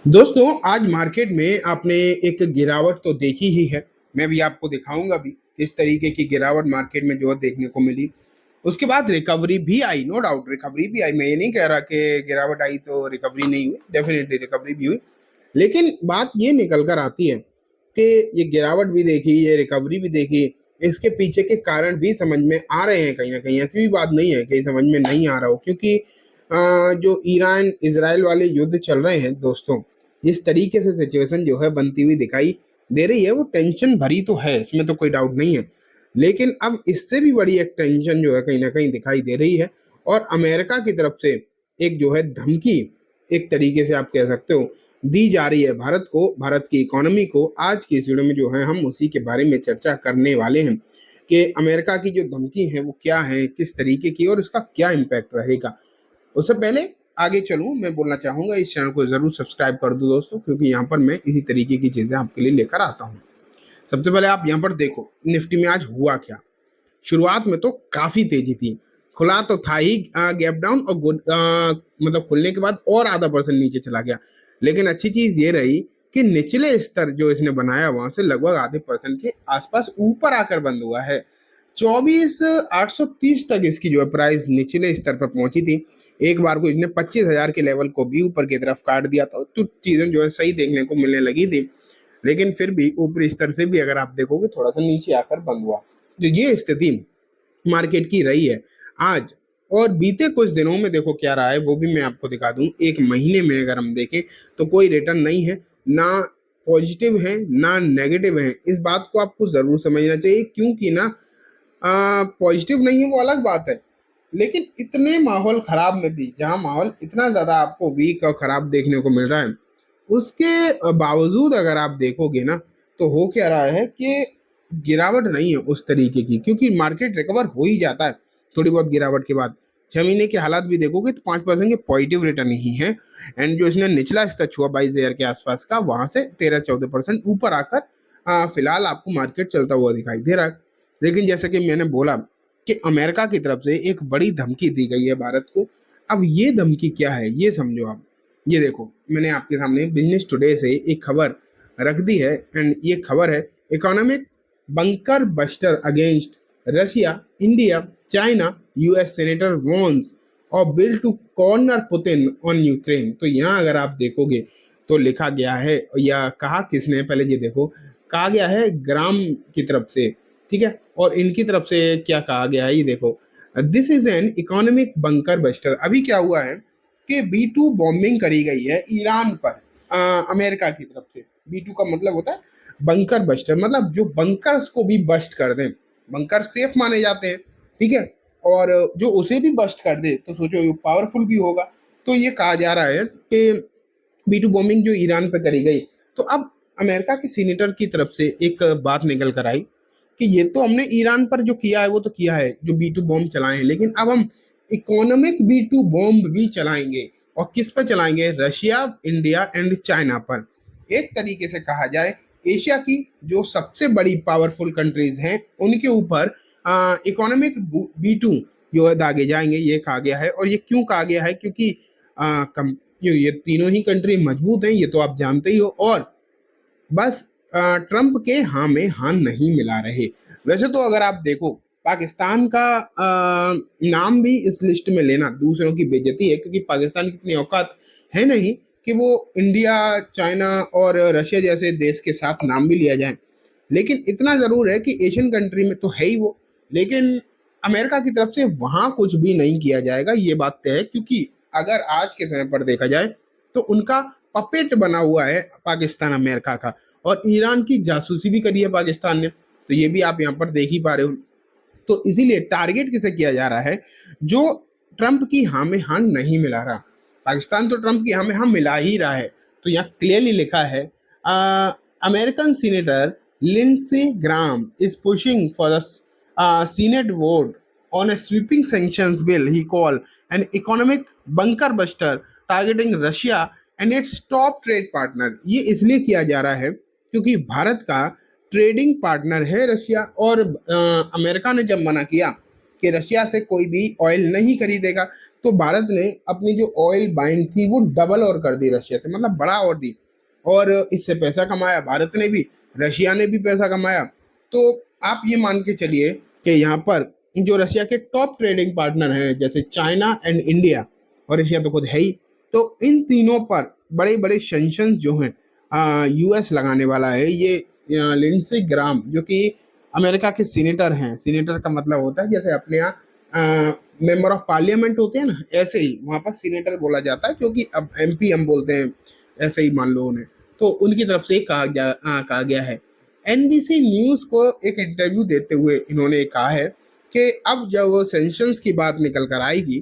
दोस्तों, आज मार्केट में आपने एक गिरावट तो देखी ही है। मैं भी आपको दिखाऊंगा भी किस तरीके की गिरावट मार्केट में जो है देखने को मिली। उसके बाद रिकवरी भी आई, नो डाउट रिकवरी भी आई। मैं ये नहीं कह रहा कि गिरावट आई तो रिकवरी नहीं हुई, डेफिनेटली रिकवरी भी हुई। लेकिन बात ये निकल कर आती है कि ये गिरावट भी देखी, ये रिकवरी भी देखी, इसके पीछे के कारण भी समझ में आ रहे हैं कहीं ना कहीं। ऐसी भी बात नहीं है कि समझ में नहीं आ रहा हो, क्योंकि जो ईरान इसराइल वाले युद्ध चल रहे हैं दोस्तों, जिस तरीके से सिचुएशन जो है बनती हुई दिखाई दे रही है, वो टेंशन भरी तो है, इसमें तो कोई डाउट नहीं है। लेकिन अब इससे भी बड़ी एक टेंशन जो है कहीं ना कहीं दिखाई दे रही है, और अमेरिका की तरफ से एक जो है धमकी, एक तरीके से आप कह सकते हो, दी जा रही है भारत को, भारत की इकोनॉमी को। आज की इस वीडियो में जो है हम उसी के बारे में चर्चा करने वाले हैं कि अमेरिका की जो धमकी है वो क्या है, किस तरीके की, और उसका क्या इम्पैक्ट रहेगा। उससे पहले आगे चलूं, मैं बोलना चाहूंगा इस चैनल को जरूर सब्सक्राइब कर दो दोस्तों, क्योंकि यहाँ पर मैं इसी तरीके की चीजें आपके लिए लेकर आता हूँ। सबसे पहले आप यहाँ पर देखो निफ्टी में आज हुआ क्या। शुरुआत में तो काफी तेजी थी, खुला तो था ही गैप डाउन, और मतलब खुलने के बाद और आधा परसेंट नीचे चला गया। लेकिन अच्छी चीज ये रही कि निचले स्तर जो इसने बनाया वहां से लगभग आधे परसेंट के आसपास ऊपर आकर बंद हुआ है। 24,830 तक इसकी जो है प्राइस निचले स्तर पर पहुंची थी। एक बार को इसने 25,000 के लेवल को भी ऊपर की तरफ काट दिया था, तो चीजें जो है सही देखने को मिलने लगी थी। लेकिन फिर भी ऊपरी स्तर से भी अगर आप देखोगे थोड़ा सा नीचे आकर बंद हुआ। तो ये स्थिति मार्केट की रही है आज। और बीते कुछ दिनों में देखो क्या रहा है, वो भी मैं आपको दिखा दूं। एक महीने में अगर हम देखें तो कोई रिटर्न नहीं है, ना पॉजिटिव है ना नेगेटिव है। इस बात को आपको जरूर समझना चाहिए, क्योंकि ना पॉजिटिव नहीं है वो अलग बात है, लेकिन इतने माहौल खराब में भी, जहां माहौल इतना ज्यादा आपको वीक और खराब देखने को मिल रहा है, उसके बावजूद अगर आप देखोगे ना, तो हो क्या रहा है कि गिरावट नहीं है उस तरीके की, क्योंकि मार्केट रिकवर हो ही जाता है थोड़ी बहुत गिरावट के बाद। 6 महीने के हालात भी देखोगे तो 5% के पॉजिटिव रिटर्न ही है। एंड जो इसने निचला स्तर छुआ 22,000 के आसपास का, वहां से 13-14% ऊपर आकर फिलहाल आपको मार्केट चलता हुआ दिखाई दे रहा है। लेकिन जैसे कि मैंने बोला कि अमेरिका की तरफ से एक बड़ी धमकी दी गई है भारत को। अब ये धमकी क्या है ये समझो आप। ये देखो, मैंने आपके सामने बिजनेस टुडे से एक खबर रख दी है, एंड ये खबर है economic bunker buster against Russia, India, China, US senator Vance और bill to corner Putin on Ukraine. तो यहाँ अगर आप देखोगे तो लिखा गया है, या कहा किसने, पहले ये देखो, कहा गया है ग्राम की तरफ से, ठीक है। और इनकी तरफ से क्या कहा गया है ये देखो, this is an economic bunker buster. अभी क्या हुआ है कि B2 बॉम्बिंग करी गई है ईरान पर अमेरिका की तरफ से। B2 का मतलब होता है बंकर बस्टर, मतलब जो बंकर्स को भी बस्ट कर दें। बंकर सेफ माने जाते हैं, ठीक है, और जो उसे भी बस्ट कर दे तो सोचो ये पावरफुल भी होगा। तो ये कहा जा रहा है कि B2 बॉम्बिंग जो ईरान पर करी गई, तो अब अमेरिका के सीनेटर की तरफ से एक बात निकल कर आई कि ये तो हमने ईरान पर जो किया है वो तो किया है, जो B2 बॉम्ब चलाए हैं, लेकिन अब हम इकोनॉमिक B2 बॉम्ब भी चलाएंगे। और किस पर चलाएंगे? रशिया, इंडिया एंड चाइना पर। एक तरीके से कहा जाए एशिया की जो सबसे बड़ी पावरफुल कंट्रीज हैं उनके ऊपर इकोनॉमिक B2 जो है दागे जाएंगे, ये कहा गया है। और ये क्यों कहा गया है? क्योंकि ये तीनों ही कंट्री मजबूत हैं, ये तो आप जानते ही हो। और बस ट्रंप के हाँ में हाँ नहीं मिला रहे। वैसे तो अगर आप देखो, पाकिस्तान का नाम भी इस लिस्ट में लेना दूसरों की बेइज्जती है, क्योंकि पाकिस्तान की इतनी औकात है नहीं कि वो इंडिया, चाइना और रशिया जैसे देश के साथ नाम भी लिया जाए। लेकिन इतना जरूर है कि एशियन कंट्री में तो है ही वो। लेकिन अमेरिका की तरफ से वहां कुछ भी नहीं किया जाएगा, ये बात तय है। क्योंकि अगर आज के समय पर देखा जाए तो उनका पपेट बना हुआ है पाकिस्तान अमेरिका का, और ईरान की जासूसी भी करी है पाकिस्तान ने, तो ये भी आप यहाँ पर देख ही पा रहे हो। तो इसीलिए टारगेट किसे किया जा रहा है? जो ट्रंप की हाँ में हाँ नहीं मिला रहा। पाकिस्तान तो ट्रंप की हाँ में हाँ मिला ही रहा है। तो यहाँ क्लियरली लिखा है, American senator Lindsey Graham is pushing for the Senate vote on a sweeping sanctions bill he called an economic bunker buster targeting Russia and its top trade partner। ये इसलिए किया जा रहा है क्योंकि भारत का ट्रेडिंग पार्टनर है रशिया। और अमेरिका ने जब मना किया कि रशिया से कोई भी ऑयल नहीं खरीदेगा, तो भारत ने अपनी जो ऑयल बाइंग थी वो डबल और कर दी रशिया से, मतलब बढ़ा और दी, और इससे पैसा कमाया भारत ने भी, रशिया ने भी पैसा कमाया। तो आप ये मान के चलिए कि यहाँ पर जो रशिया के टॉप ट्रेडिंग पार्टनर हैं जैसे चाइना एंड इंडिया, और रशिया तो खुद है ही, तो इन तीनों पर बड़े बड़े सैंक्शंस जो हैं यूएस लगाने वाला है। ये लिंडसे ग्राम जो कि अमेरिका के सीनेटर हैं, सीनेटर का मतलब होता है जैसे अपने यहाँ मेंबर ऑफ पार्लियामेंट होते हैं ना, ऐसे ही वहाँ पर सीनेटर बोला जाता है, क्योंकि अब एमपी हम बोलते हैं, ऐसे ही मान लो उन्हें। तो उनकी तरफ से कहा गया है। एनबीसी न्यूज को एक इंटरव्यू देते हुए इन्होंने कहा है कि अब जब वो सेंक्शंस की बात निकल कर आएगी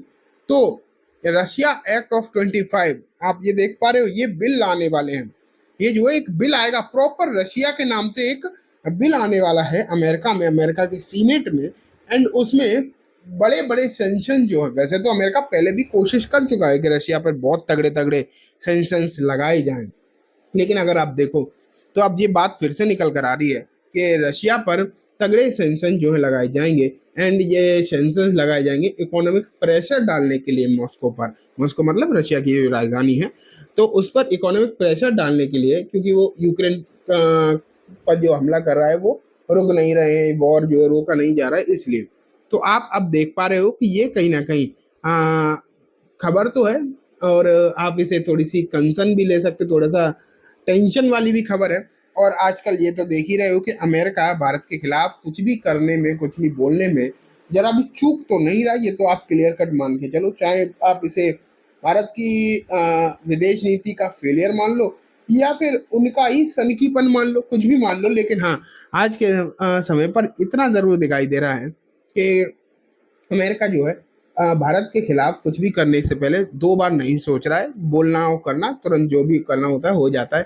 तो रशिया एक्ट ऑफ 25, आप ये देख पा रहे हो, ये बिल लाने वाले हैं। ये जो एक बिल आएगा प्रॉपर रशिया के नाम से, एक बिल आने वाला है अमेरिका में, अमेरिका के सीनेट में, एंड उसमें बड़े बड़े सेंक्शन जो है, वैसे तो अमेरिका पहले भी कोशिश कर चुका है कि रशिया पर बहुत तगड़े तगड़े सेंक्शंस लगाए जाएं, लेकिन अगर आप देखो तो अब ये बात फिर से निकल कर आ रही है कि रशिया पर तगड़े सेंक्शन जो है लगाए जाएंगे, एंड ये सेंक्शंस लगाए जाएंगे इकोनॉमिक प्रेशर डालने के लिए मॉस्को पर। मॉस्को मतलब रशिया की जो राजधानी है, तो उस पर इकोनॉमिक प्रेशर डालने के लिए, क्योंकि वो यूक्रेन पर जो हमला कर रहा है वो रुक नहीं रहे हैं, वॉर जो है रोका नहीं जा रहा है, इसलिए। तो आप अब देख पा रहे हो कि ये कहीं ना कहीं खबर तो है, और आप इसे थोड़ी सी कंसर्न भी ले सकते, थोड़ा सा टेंशन वाली भी खबर है। और आजकल ये तो देख ही रहे हो कि अमेरिका भारत के खिलाफ कुछ भी करने में, कुछ भी बोलने में जरा भी चूक तो नहीं रहा, ये तो आप क्लियर कट मान के चलो। चाहे आप इसे भारत की विदेश नीति का फेलियर मान लो, या फिर उनका ही सनकीपन मान लो, कुछ भी मान लो, लेकिन हाँ, आज के समय पर इतना जरूर दिखाई दे रहा है कि अमेरिका जो है भारत के खिलाफ कुछ भी करने से पहले 2 बार नहीं सोच रहा है, बोलना और करना तुरंत जो भी करना होता है हो जाता है।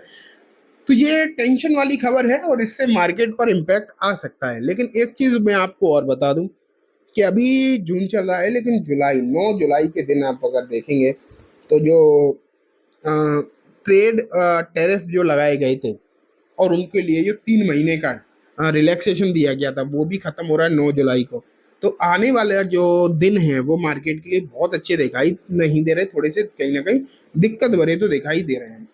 तो ये टेंशन वाली खबर है और इससे मार्केट पर इम्पैक्ट आ सकता है। लेकिन एक चीज मैं आपको और बता दूं कि अभी जून चल रहा है, लेकिन जुलाई, 9 जुलाई के दिन आप अगर देखेंगे तो जो ट्रेड टैरिफ जो लगाए गए थे और उनके लिए जो 3 महीने का रिलैक्सेशन दिया गया था, वो भी खत्म हो रहा है 9 जुलाई को। तो आने वाले जो दिन है वो मार्केट के लिए बहुत अच्छे दिखाई नहीं दे रहे, थोड़े से कहीं ना कहीं दिक्कत भरे तो दिखाई दे रहे हैं।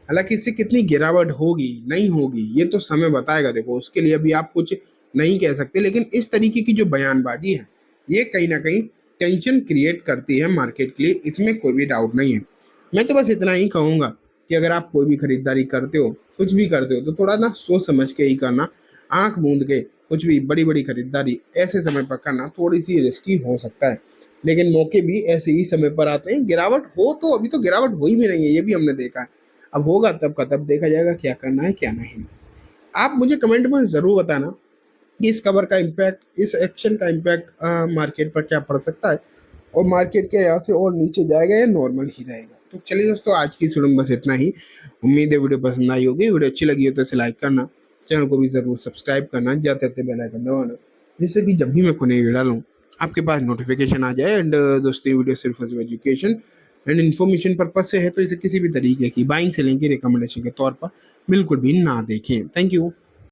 हालांकि इससे कितनी गिरावट होगी नहीं होगी ये तो समय बताएगा, देखो उसके लिए अभी आप कुछ नहीं कह सकते, लेकिन इस तरीके की जो बयानबाजी है ये कहीं ना कहीं टेंशन क्रिएट करती है मार्केट के लिए, इसमें कोई भी डाउट नहीं है। मैं तो बस इतना ही कहूँगा कि अगर आप कोई भी खरीदारी करते हो, कुछ भी करते हो, तो थोड़ा ना सोच समझ के ही करना, आंख मूंद के कुछ भी बड़ी बड़ी खरीदारी ऐसे समय पर करना थोड़ी सी रिस्की हो सकता है, लेकिन मौके भी ऐसे ही समय पर आते हैं। गिरावट हो तो अभी तो गिरावट हो ही भी नहीं है, ये भी हमने देखा है, अब होगा तब का तब देखा जाएगा क्या करना है क्या नहीं। आप मुझे कमेंट में ज़रूर बताना कि इस खबर का इम्पैक्ट, इस एक्शन का इम्पैक्ट मार्केट पर क्या पड़ सकता है, और मार्केट के यहाँ से और नीचे जाएगा या नॉर्मल ही रहेगा। तो चलिए दोस्तों, आज की वीडियो में बस इतना ही। उम्मीद है वीडियो पसंद आई होगी। वीडियो अच्छी लगी हो तो इसे लाइक करना, चैनल को भी ज़रूर सब्सक्राइब करना, जाते जाते बेल आइकन दबाना, जिससे कि जब भी मैं कोई नई वीडियो डालूँ आपके पास नोटिफिकेशन आ जाए। एंड दोस्तों, ये वीडियो सिर्फ एजुकेशन एंड इन्फॉर्मेशन पर्पज से है, तो इसे किसी भी तरीके की बाइंग सेलिंग की रिकमेंडेशन के तौर पर बिल्कुल भी ना देखें। Thank you.